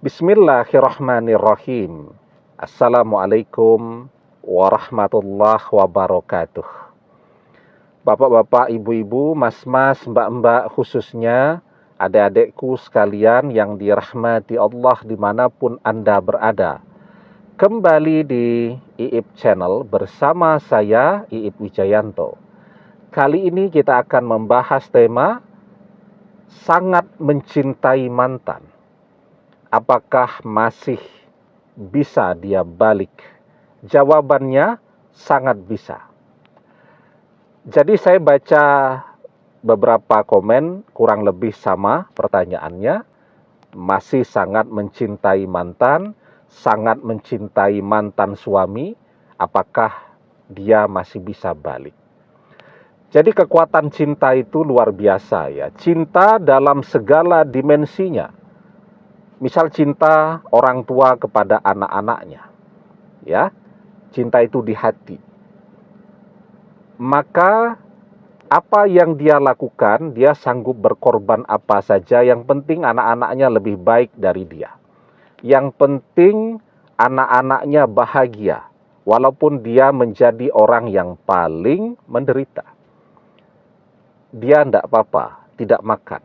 Bismillahirrahmanirrahim. Assalamualaikum warahmatullahi wabarakatuh. Bapak-bapak, ibu-ibu, mas-mas, mbak-mbak, khususnya adik-adikku sekalian yang dirahmati Allah dimanapun Anda berada. Kembali di IIP Channel bersama saya, IIP Wijayanto. Kali ini kita akan membahas tema sangat mencintai mantan. Apakah masih bisa dia balik? Jawabannya sangat bisa. Jadi saya baca beberapa komen, kurang lebih sama pertanyaannya. Masih sangat mencintai mantan, sangat mencintai mantan suami, apakah dia masih bisa balik? Jadi kekuatan cinta itu luar biasa ya. Cinta dalam segala dimensinya. Misal cinta orang tua kepada anak-anaknya, ya, cinta itu di hati. Maka apa yang dia lakukan, dia sanggup berkorban apa saja. Yang penting anak-anaknya lebih baik dari dia. Yang penting anak-anaknya bahagia, walaupun dia menjadi orang yang paling menderita. Dia tidak apa-apa, tidak makan.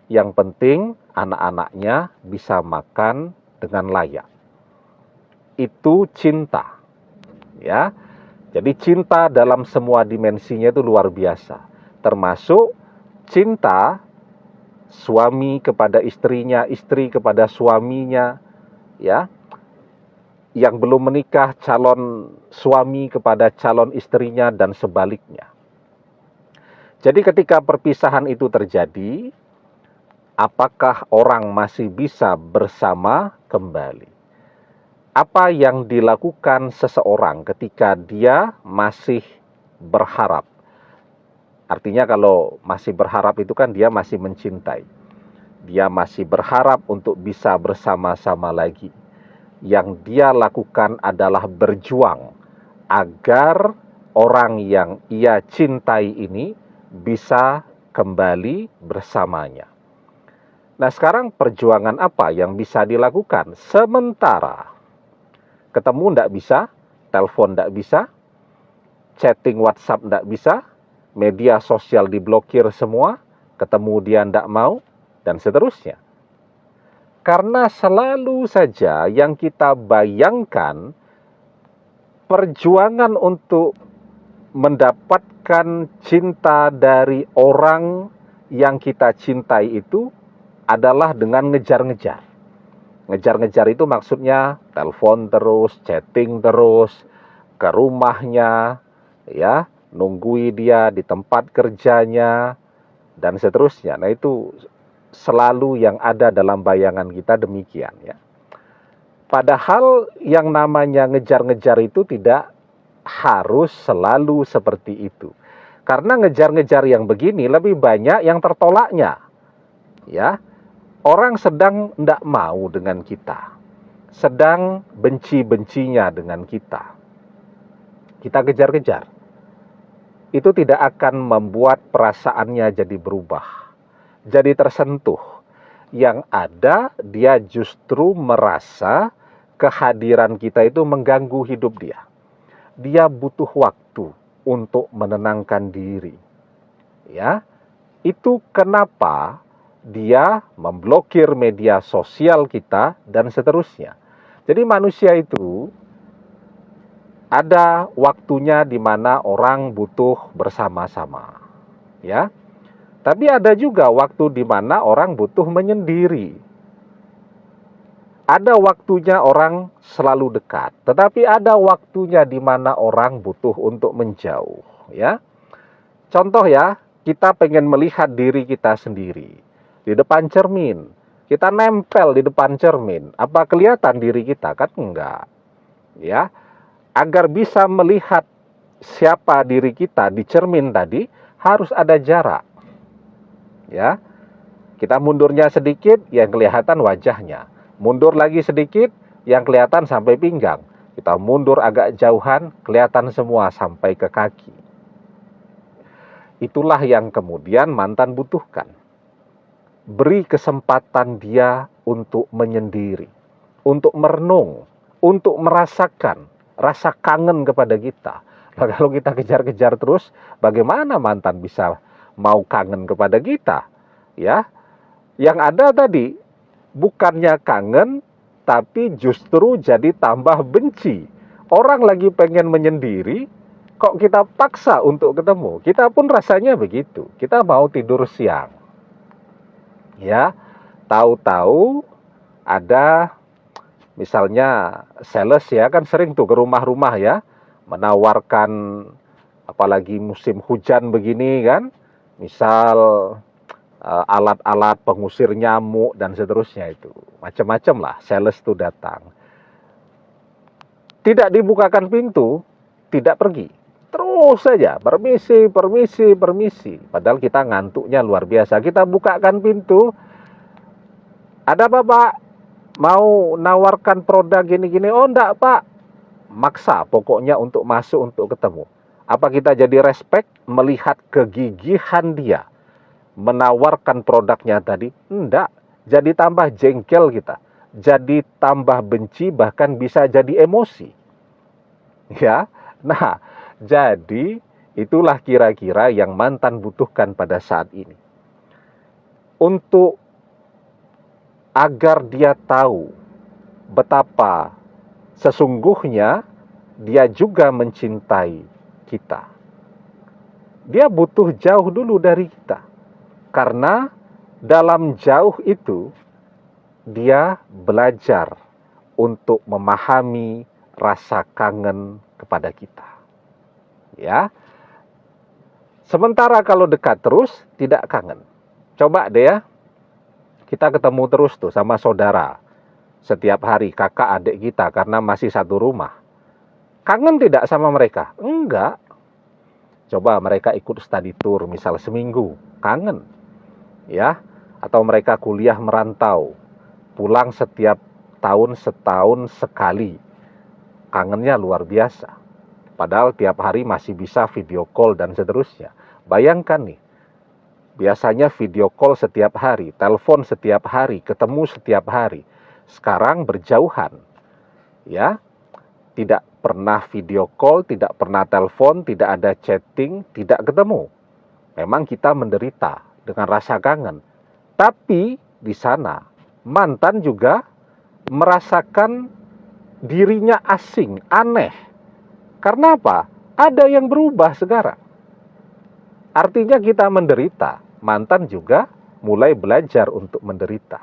Yang penting anak-anaknya bisa makan dengan layak. Itu cinta. Ya. Jadi cinta dalam semua dimensinya itu luar biasa. Termasuk cinta suami kepada istrinya, istri kepada suaminya, ya. Yang belum menikah, calon suami kepada calon istrinya dan sebaliknya. Jadi ketika perpisahan itu terjadi, apakah orang masih bisa bersama kembali? Apa yang dilakukan seseorang ketika dia masih berharap? Artinya kalau masih berharap itu kan dia masih mencintai. Dia masih berharap untuk bisa bersama-sama lagi. Yang dia lakukan adalah berjuang agar orang yang ia cintai ini bisa kembali bersamanya. Nah sekarang perjuangan apa yang bisa dilakukan? Sementara ketemu tidak bisa, telepon tidak bisa, chatting WhatsApp tidak bisa, media sosial diblokir semua, ketemu dia tidak mau, dan seterusnya. Karena selalu saja yang kita bayangkan, perjuangan untuk mendapatkan cinta dari orang yang kita cintai itu adalah dengan ngejar-ngejar. Ngejar-ngejar itu maksudnya telepon terus, chatting terus, ke rumahnya, ya, nunggui dia di tempat kerjanya, dan seterusnya. Nah itu selalu yang ada dalam bayangan kita demikian ya. Padahal yang namanya ngejar-ngejar itu tidak harus selalu seperti itu. Karena ngejar-ngejar yang begini lebih banyak yang tertolaknya. Ya. Orang sedang tidak mau dengan kita, sedang benci-bencinya dengan kita. Kita kejar-kejar. Itu tidak akan membuat perasaannya jadi berubah, jadi tersentuh. Yang ada, dia justru merasa kehadiran kita itu mengganggu hidup dia. Dia butuh waktu untuk menenangkan diri. Ya, itu kenapa dia memblokir media sosial kita dan seterusnya. Jadi manusia itu ada waktunya di mana orang butuh bersama-sama, ya. Tapi ada juga waktu di mana orang butuh menyendiri. Ada waktunya orang selalu dekat, tetapi ada waktunya di mana orang butuh untuk menjauh, ya. Contoh ya, kita pengen melihat diri kita sendiri. Di depan cermin, kita nempel di depan cermin. Apa kelihatan diri kita? Kan enggak. Ya, agar bisa melihat siapa diri kita di cermin tadi, harus ada jarak. Ya, kita mundurnya sedikit, yang kelihatan wajahnya. Mundur lagi sedikit, yang kelihatan sampai pinggang. Kita mundur agak jauhan, kelihatan semua sampai ke kaki. Itulah yang kemudian mantan butuhkan. beri kesempatan dia untuk menyendiri, untuk merenung, untuk merasakan rasa kangen kepada kita. Nah, kalau kita kejar-kejar terus, bagaimana mantan bisa mau kangen kepada kita? Ya, yang ada tadi bukannya kangen, tapi justru jadi tambah benci. Orang lagi pengen menyendiri, kok kita paksa untuk ketemu? Kita pun rasanya begitu. Kita mau tidur siang. Ya, tahu-tahu ada misalnya sales ya, kan sering tuh ke rumah-rumah ya, menawarkan apalagi musim hujan begini kan, misal alat-alat pengusir nyamuk dan seterusnya itu. Macam-macam lah sales tuh datang. Tidak dibukakan pintu, tidak pergi. Terus saja, permisi, permisi, permisi. Padahal kita ngantuknya luar biasa. Kita bukakan pintu, ada apa Pak? Mau nawarkan produk gini-gini? Oh enggak Pak. Maksa pokoknya untuk masuk, untuk ketemu. Apa kita jadi respect melihat kegigihan dia menawarkan produknya tadi? Enggak. Jadi tambah jengkel kita. Jadi tambah benci, bahkan bisa jadi emosi. Ya. Nah, jadi itulah kira-kira yang mantan butuhkan pada saat ini. Untuk agar dia tahu betapa sesungguhnya dia juga mencintai kita. Dia butuh jauh dulu dari kita. Karena dalam jauh itu dia belajar untuk memahami rasa kangen kepada kita. Ya. Sementara kalau dekat terus tidak kangen. Coba deh ya. Kita ketemu terus tuh sama saudara. Setiap hari kakak adik kita karena masih satu rumah. Kangen tidak sama mereka? Enggak. Coba mereka ikut study tour misal seminggu, kangen. Ya, atau mereka kuliah merantau, pulang setiap tahun setahun sekali. Kangennya luar biasa. Padahal tiap hari masih bisa video call dan seterusnya. Bayangkan nih, biasanya video call setiap hari, telepon setiap hari, ketemu setiap hari. Sekarang berjauhan. Ya, tidak pernah video call, tidak pernah telepon, tidak ada chatting, tidak ketemu. Memang kita menderita dengan rasa kangen. Tapi di sana mantan juga merasakan dirinya asing, aneh. Karena apa? Ada yang berubah sekarang. Artinya kita menderita, mantan juga mulai belajar untuk menderita.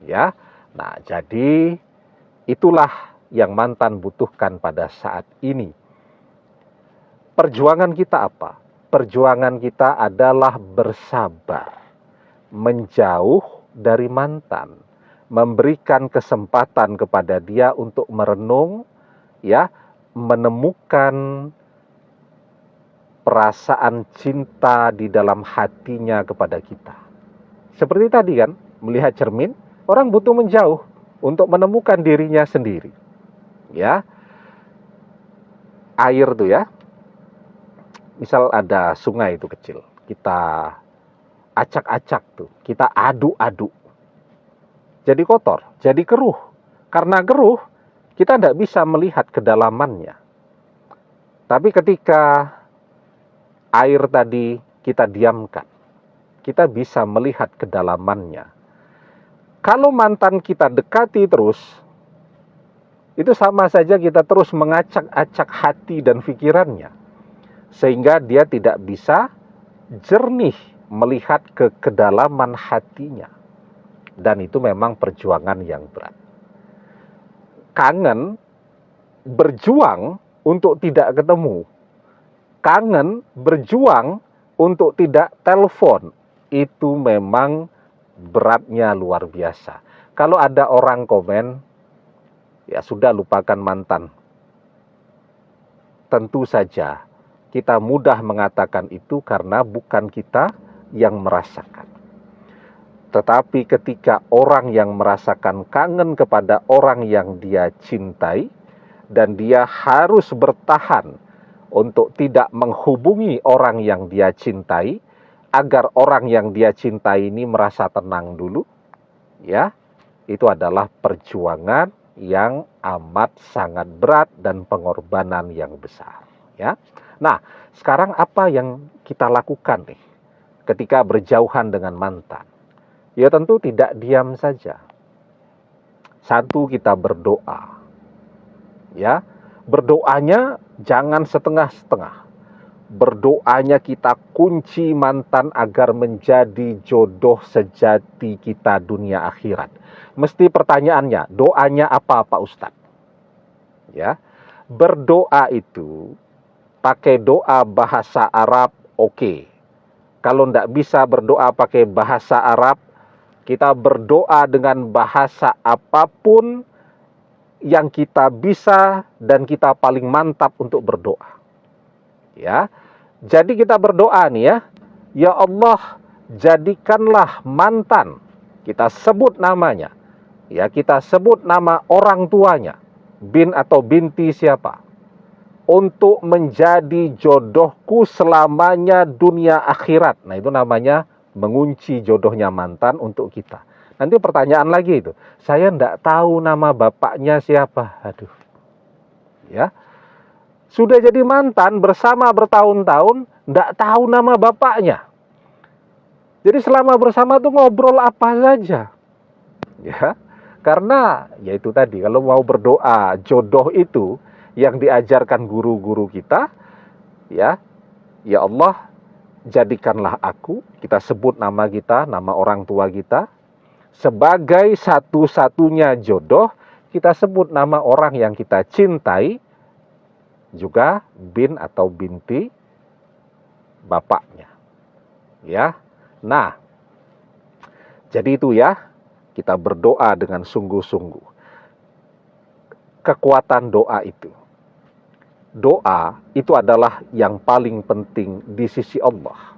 Ya. Nah, jadi itulah yang mantan butuhkan pada saat ini. Perjuangan kita apa? Perjuangan kita adalah bersabar, menjauh dari mantan, memberikan kesempatan kepada dia untuk merenung, ya, menemukan perasaan cinta di dalam hatinya kepada kita. Seperti tadi kan, melihat cermin, orang butuh menjauh untuk menemukan dirinya sendiri. Ya, air tuh ya, misal ada sungai itu kecil, kita acak-acak tuh, kita aduk-aduk, jadi kotor, jadi keruh. Karena keruh, kita tidak bisa melihat kedalamannya. Tapi ketika air tadi kita diamkan, kita bisa melihat kedalamannya. Kalau mantan kita dekati terus, itu sama saja kita terus mengacak-acak hati dan pikirannya. Sehingga dia tidak bisa jernih melihat ke kedalaman hatinya. Dan itu memang perjuangan yang berat. Kangen, berjuang untuk tidak ketemu. Kangen, berjuang untuk tidak telepon. Itu memang beratnya luar biasa. Kalau ada orang komen, ya sudah lupakan mantan. Tentu saja kita mudah mengatakan itu karena bukan kita yang merasakan. Tetapi ketika orang yang merasakan kangen kepada orang yang dia cintai, dan dia harus bertahan untuk tidak menghubungi orang yang dia cintai, agar orang yang dia cintai ini merasa tenang dulu, ya, itu adalah perjuangan yang amat sangat berat dan pengorbanan yang besar, ya. Nah, sekarang apa yang kita lakukan nih ketika berjauhan dengan mantan? Ya tentu tidak diam saja. Satu, kita berdoa. Ya, berdoanya jangan setengah-setengah. Berdoanya kita kunci mantan agar menjadi jodoh sejati kita dunia akhirat. Mesti pertanyaannya, doanya apa Pak Ustadz? Ya, berdoa itu pakai doa bahasa Arab, oke. Kalau tidak bisa berdoa pakai bahasa Arab, kita berdoa dengan bahasa apapun yang kita bisa dan kita paling mantap untuk berdoa. Ya, jadi kita berdoa nih ya, ya Allah, jadikanlah mantan, kita sebut namanya, ya kita sebut nama orang tuanya, bin atau binti siapa, untuk menjadi jodohku selamanya dunia akhirat. Nah itu namanya mengunci jodohnya mantan untuk kita. Nanti pertanyaan lagi itu, saya enggak tahu nama bapaknya siapa. Aduh, ya. Sudah jadi mantan bersama bertahun-tahun, enggak tahu nama bapaknya. Jadi selama bersama tuh ngobrol apa saja. Ya. Karena ya itu tadi, kalau mau berdoa jodoh itu yang diajarkan guru-guru kita, ya, ya Allah, jadikanlah aku, kita sebut nama kita, nama orang tua kita, sebagai satu-satunya jodoh, kita sebut nama orang yang kita cintai, juga bin atau binti bapaknya. Ya. Nah, jadi itu ya, kita berdoa dengan sungguh-sungguh. Kekuatan doa itu. Doa itu adalah yang paling penting di sisi Allah.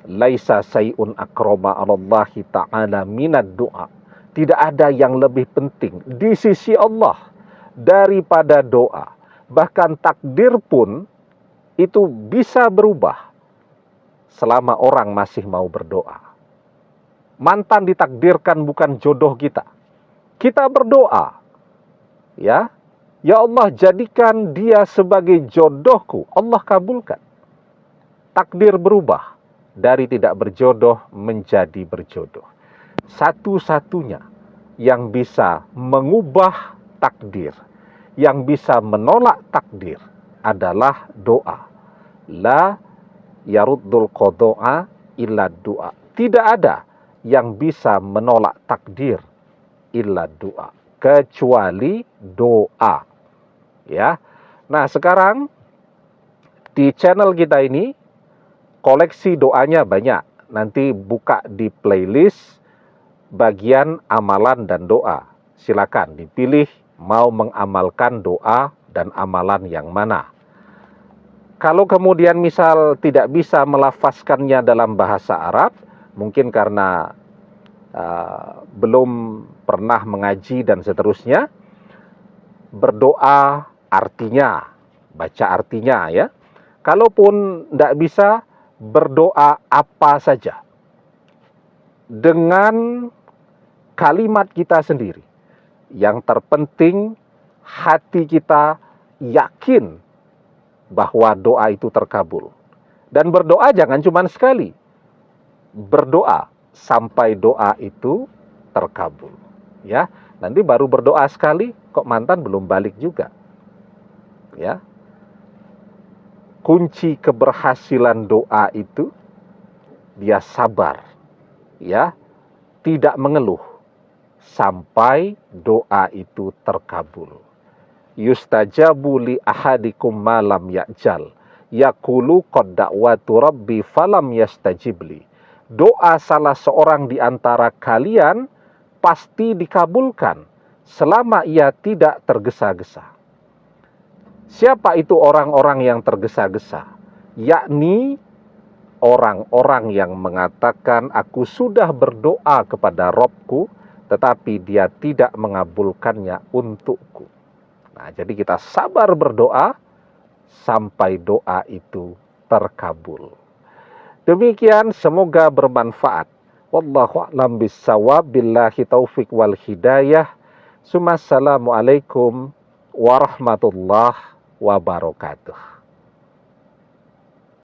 Laisa sayun akroma 'alallahi ta'ala minad doa. Tidak ada yang lebih penting di sisi Allah daripada doa. Bahkan takdir pun itu bisa berubah selama orang masih mau berdoa. Mantan ditakdirkan bukan jodoh kita. Kita berdoa, ya, ya Allah jadikan dia sebagai jodohku. Allah kabulkan. Takdir berubah dari tidak berjodoh menjadi berjodoh. Satu-satunya yang bisa mengubah takdir, yang bisa menolak takdir adalah doa. La yaruddul qada'a illa doa. Tidak ada yang bisa menolak takdir illa doa, kecuali doa. Ya. Nah, sekarang di channel kita ini koleksi doanya banyak. Nanti buka di playlist bagian amalan dan doa. Silakan dipilih mau mengamalkan doa dan amalan yang mana. Kalau kemudian misal tidak bisa melafazkannya dalam bahasa Arab, mungkin karena belum pernah mengaji dan seterusnya, berdoa artinya, baca artinya ya. Kalaupun tidak bisa, berdoa apa saja dengan kalimat kita sendiri. Yang terpenting hati kita yakin bahwa doa itu terkabul. Dan berdoa jangan cuma sekali. Berdoa sampai doa itu terkabul. Ya, nanti baru berdoa sekali kok mantan belum balik juga. Ya. Kunci keberhasilan doa itu dia sabar. Ya, tidak mengeluh sampai doa itu terkabul. Yustajabu li ahadikum malam ya'jal yaqulu qad da'watu rabbi falam yastajibli. Doa salah seorang di antara kalian pasti dikabulkan selama ia tidak tergesa-gesa. Siapa itu orang-orang yang tergesa-gesa? Yakni orang-orang yang mengatakan aku sudah berdoa kepada Robku, tetapi dia tidak mengabulkannya untukku. Nah, jadi kita sabar berdoa sampai doa itu terkabul. Demikian, semoga bermanfaat. Wallahu a'lam bissawab, billahi taufik wal hidayah. Assalamualaikum warahmatullahi wabarakatuh.